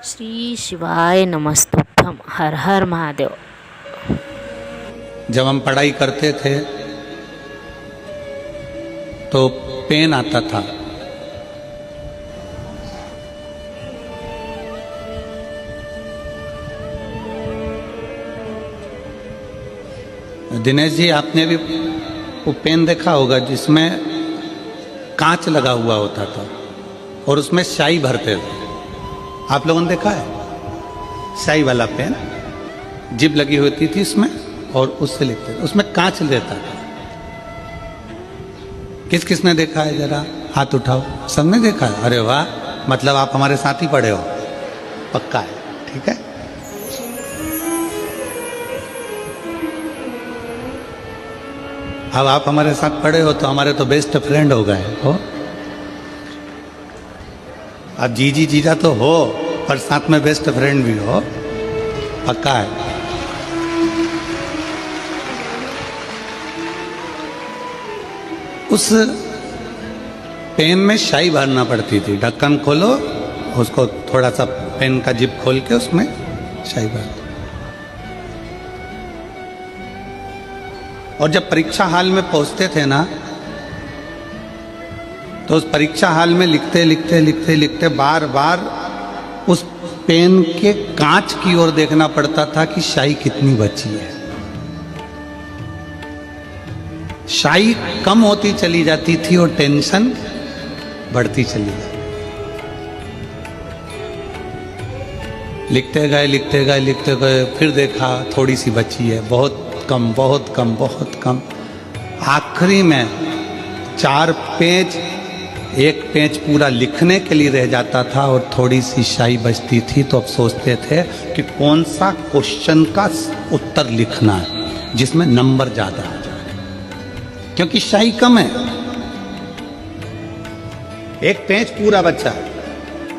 श्री शिवाय नमस्तुभ्यम। हर हर महादेव। जब हम पढ़ाई करते थे तो पेन आता था। दिनेश जी, आपने भी वो पेन देखा होगा जिसमें कांच लगा हुआ होता था और उसमें स्याही भरते थे। आप लोगों ने देखा है? स्याही वाला पेन, जिब लगी होती थी इसमें और उससे लिखते थे। उसमें कांच रहता था। किस किसने देखा है? जरा हाथ उठाओ। सबने देखा है? अरे वाह, मतलब आप हमारे साथ ही पढ़े हो। पक्का है, ठीक है। अब आप हमारे साथ पढ़े हो तो हमारे तो बेस्ट फ्रेंड हो गए हो। अब जीजी जीजा तो हो पर साथ में बेस्ट फ्रेंड भी हो। पक्का है। उस पेन में स्याही भरना पड़ती थी। ढक्कन खोलो, उसको थोड़ा सा पेन का जिप खोल के उसमें स्याही भर। और जब परीक्षा हाल में पहुंचते थे ना, तो उस परीक्षा हाल में लिखते लिखते लिखते लिखते बार बार उस पेन के कांच की ओर देखना पड़ता था कि स्याही कितनी बची है। स्याही कम होती चली जाती थी और टेंशन बढ़ती चली जाती। लिखते गए लिखते गए लिखते गए, फिर देखा थोड़ी सी बची है, बहुत कम बहुत कम बहुत कम। आखिरी में 4 पेज, 1 पेज पूरा लिखने के लिए रह जाता था और थोड़ी सी स्याही बचती थी। तो अब सोचते थे कि कौन सा क्वेश्चन का उत्तर लिखना है जिसमें नंबर ज्यादा आ जाए, क्योंकि स्याही कम है। 1 पेज पूरा बचा,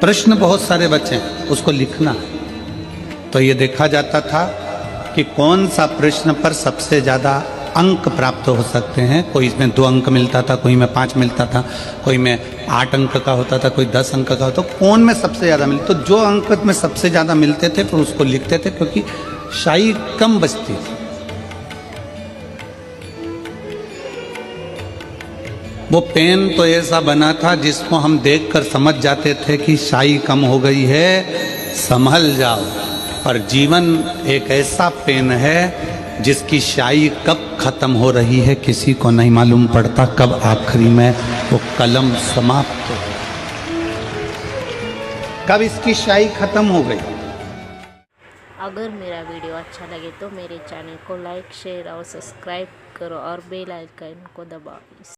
प्रश्न बहुत सारे बचे, उसको लिखना है। तो ये देखा जाता था कि कौन सा प्रश्न पर सबसे ज्यादा अंक प्राप्त हो सकते हैं। कोई इसमें 2 अंक मिलता था, कोई में 5 मिलता था, कोई में 8 अंक का होता था, कोई 10 अंक का होता। तो कौन में सबसे ज्यादा मिलता, तो जो अंक में सबसे ज्यादा मिलते थे फिर उसको लिखते थे, क्योंकि स्याही कम बचती थी। वो पेन तो ऐसा बना था जिसको हम देखकर समझ जाते थे कि स्याही कम हो गई है, संभल जाओ। पर जीवन एक ऐसा पेन है जिसकी स्याही कब खत्म हो रही है किसी को नहीं मालूम पड़ता, कब आखिरी में वो कलम समाप्त हो, कब इसकी स्याही खत्म हो गई। अगर मेरा वीडियो अच्छा लगे तो मेरे चैनल को लाइक, शेयर और सब्सक्राइब करो और बेल आइकन को दबाओ।